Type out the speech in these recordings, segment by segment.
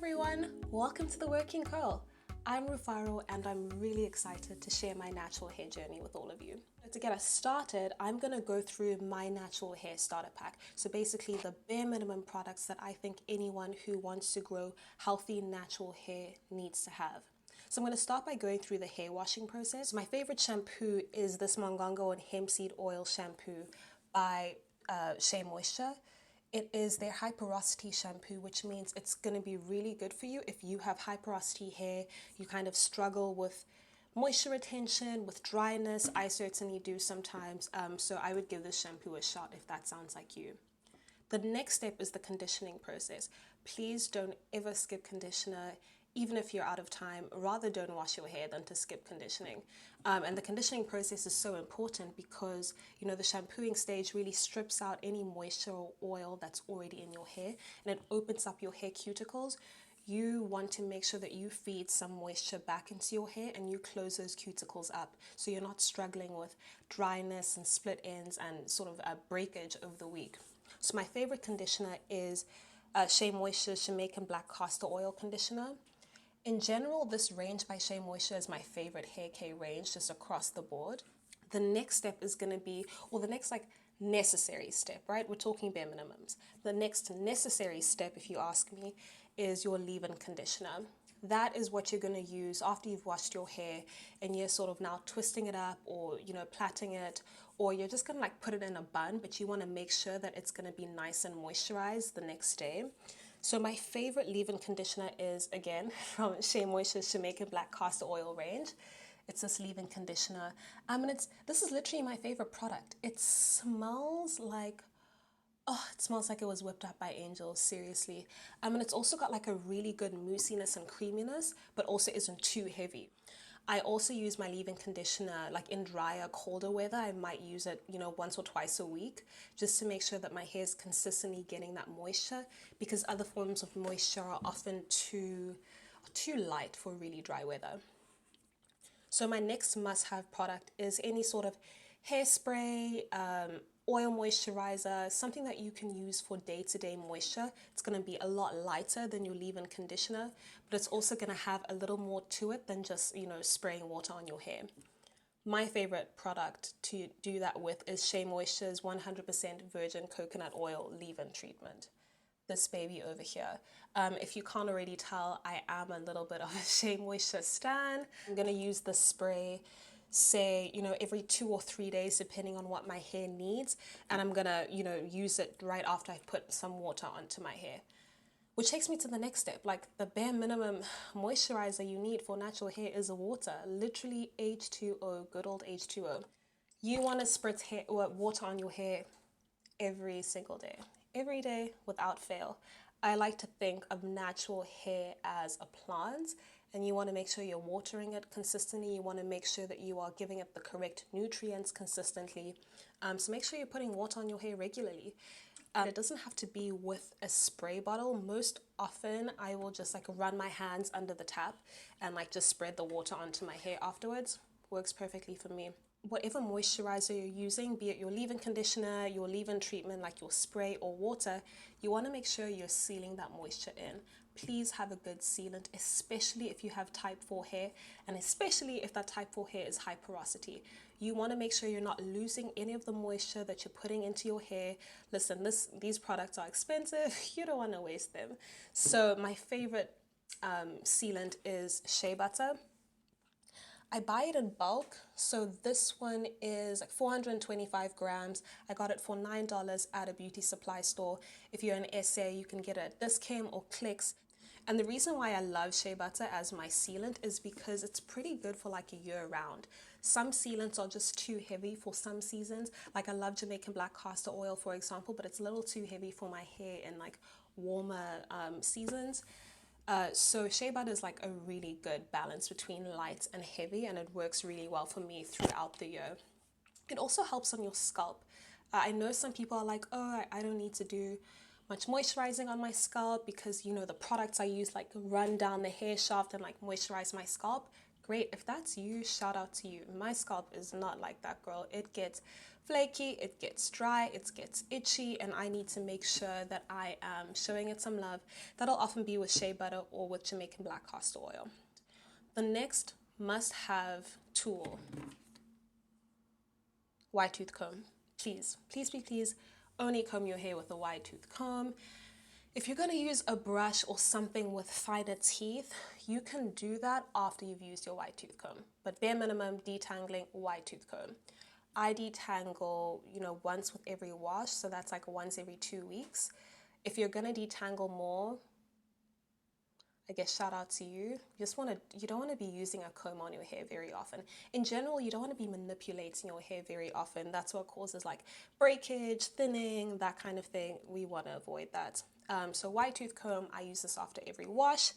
everyone, welcome to The Working Curl. I'm Rufaro and I'm really excited to share my natural hair journey with all of you. To get us started, I'm going to go through my natural hair starter pack. So basically the bare minimum products that I think anyone who wants to grow healthy natural hair needs to have. So I'm going to start by going through the hair washing process. My favorite shampoo is this Mongongo and Hemp Seed Oil shampoo by Shea Moisture. It is their high porosity shampoo, which means it's going to be really good for you if you have high porosity hair, you kind of struggle with moisture retention, with dryness. I certainly do sometimes, so I would give this shampoo a shot if that sounds like you. The next step is the conditioning process. Please don't ever skip conditioner. Even if you're out of time, rather don't wash your hair than to skip conditioning. And the conditioning process is so important because, you know, the shampooing stage really strips out any moisture or oil that's already in your hair and it opens up your hair cuticles. You want to make sure that you feed some moisture back into your hair and you close those cuticles up so you're not struggling with dryness and split ends and sort of a breakage over the week. So my favorite conditioner is Shea Moisture Jamaican Black Castor Oil Conditioner. In general, this range by Shea Moisture is my favorite Haircare range just across the board. The next step is going to be, or the next necessary step, right? We're talking bare minimums. The next necessary step, if you ask me, is your leave-in conditioner. That is what you're going to use after you've washed your hair and you're sort of now twisting it up or, you know, plaiting it, or you're just going to like put it in a bun, but you want to make sure that it's going to be nice and moisturized the next day. So my favorite leave-in conditioner is, again, from Shea Moisture's Jamaican Black Castor Oil range. It's this leave-in conditioner. And this is literally my favorite product. It smells like, oh, it smells like it was whipped up by angels, seriously. And it's also got like a really good moussiness and creaminess, but also isn't too heavy. I also use my leave-in conditioner like in drier, colder weather. I might use it, you know, once or twice a week just to make sure that my hair is consistently getting that moisture, because other forms of moisture are often too light for really dry weather. So my next must-have product is any sort of hairspray, oil moisturizer, something that you can use for day-to-day moisture. It's going to be a lot lighter than your leave-in conditioner, but it's also going to have a little more to it than just, you know, spraying water on your hair. My favorite product to do that with is Shea Moisture's 100% virgin coconut oil leave-in treatment. This baby over here. If you can't already tell, I am a little bit of a Shea Moisture stan. I'm gonna use the spray, say, you know, every 2 or 3 days, depending on what my hair needs. And I'm gonna, you know, use it right after I put some water onto my hair. Which takes me to the next step, like the bare minimum moisturizer you need for natural hair is water. Literally H2O, good old H2O. You wanna spritz water on your hair every single day. Every day without fail. I like to think of natural hair as a plant, and you want to make sure you're watering it consistently. You want to make sure that you are giving it the correct nutrients consistently. So make sure you're putting water on your hair regularly. It doesn't have to be with a spray bottle. Most often I will just like run my hands under the tap and like just spread the water onto my hair afterwards. Works perfectly for me. Whatever moisturizer you're using, be it your leave-in conditioner, your leave-in treatment like your spray or water, you want to make sure you're sealing that moisture in. Please have a good sealant, especially if you have type 4 hair, and especially if that type 4 hair is high porosity. You want to make sure you're not losing any of the moisture that you're putting into your hair. Listen, these products are expensive. You don't want to waste them. So my favorite sealant is shea butter. I buy it in bulk, so this one is like 425 grams. I got it for $9 at a beauty supply store. If you're in SA, you can get it at Discam or Clicks. And the reason why I love shea butter as my sealant is because it's pretty good for like a year round. Some sealants are just too heavy for some seasons. Like I love Jamaican Black Castor Oil, for example, but it's a little too heavy for my hair in like warmer seasons. So shea butter is like a really good balance between light and heavy, and it works really well for me throughout the year. It also helps on your scalp. I know some people are like, oh, I don't need to do much moisturizing on my scalp because, you know, the products I use like run down the hair shaft and like moisturize my scalp. Great, if that's you, shout out to you. My scalp is not like that, girl. It gets flaky, it gets dry, it gets itchy, and I need to make sure that I am showing it some love. That'll often be with shea butter or with Jamaican black castor oil. The next must-have tool, wide tooth comb. Please, please, please, please, only comb your hair with a wide tooth comb. If you're going to use a brush or something with finer teeth, you can do that after you've used your wide tooth comb. But bare minimum, detangling, wide tooth comb. I detangle, once with every wash, so that's like once every 2 weeks. If you're going to detangle more, I guess shout out to you. You don't want to be using a comb on your hair very often. In general, you don't want to be manipulating your hair very often. That's what causes like breakage, thinning, that kind of thing. We want to avoid that. So wide tooth comb, I use this after every wash.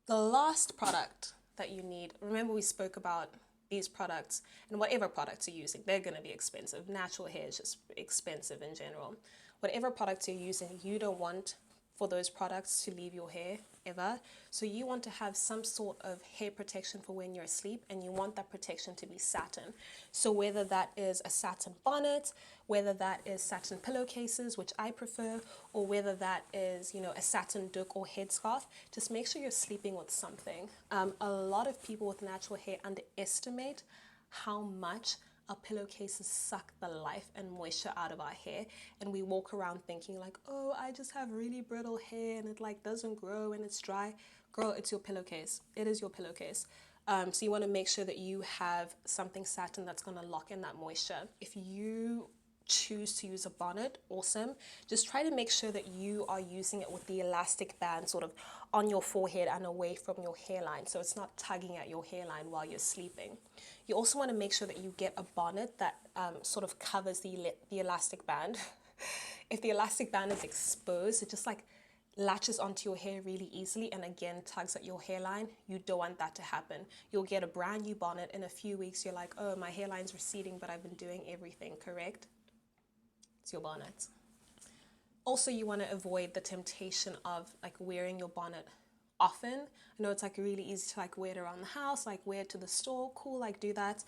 The last product that you need, remember we spoke about these products, and whatever products you're using, they're going to be expensive. Natural hair is just expensive in general. Whatever products you're using, you don't want for those products to leave your hair ever. So you want to have some sort of hair protection for when you're asleep, and you want that protection to be satin. So whether that is a satin bonnet, whether that is satin pillowcases, which I prefer, or whether that is, a satin doek or headscarf, just make sure you're sleeping with something. A lot of people with natural hair underestimate how much our pillowcases suck the life and moisture out of our hair, and we walk around thinking like, oh, I just have really brittle hair and it like doesn't grow and it's dry. Girl, it's your pillowcase. It is your pillowcase. So you want to make sure that you have something satin that's going to lock in that moisture. If you choose to use a bonnet, awesome. Just try to make sure that you are using it with the elastic band sort of on your forehead and away from your hairline, so it's not tugging at your hairline while you're sleeping. You also want to make sure that you get a bonnet that sort of covers the elastic band. If the elastic band is exposed, it just like latches onto your hair really easily and again tugs at your hairline. You don't want that to happen. You'll get a brand new bonnet in a few weeks. You're like, oh, my hairline's receding, but I've been doing everything correct. It's your bonnet. Also, you want to avoid the temptation of like wearing your bonnet often. I know it's like really easy to like wear it around the house, like wear it to the store, cool, like do that.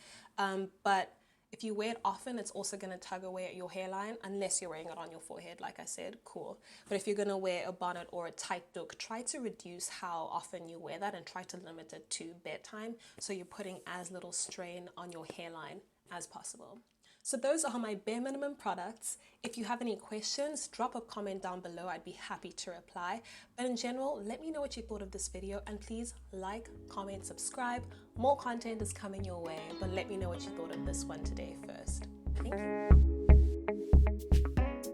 But if you wear it often, it's also going to tug away at your hairline unless you're wearing it on your forehead, like I said, cool. But if you're going to wear a bonnet or a tight doek, try to reduce how often you wear that and try to limit it to bedtime, so you're putting as little strain on your hairline as possible. So those are my bare minimum products. If you have any questions, drop a comment down below. I'd be happy to reply. But in general, let me know what you thought of this video, and please like, comment, subscribe. More content is coming your way, but let me know what you thought of this one today first. Thank you.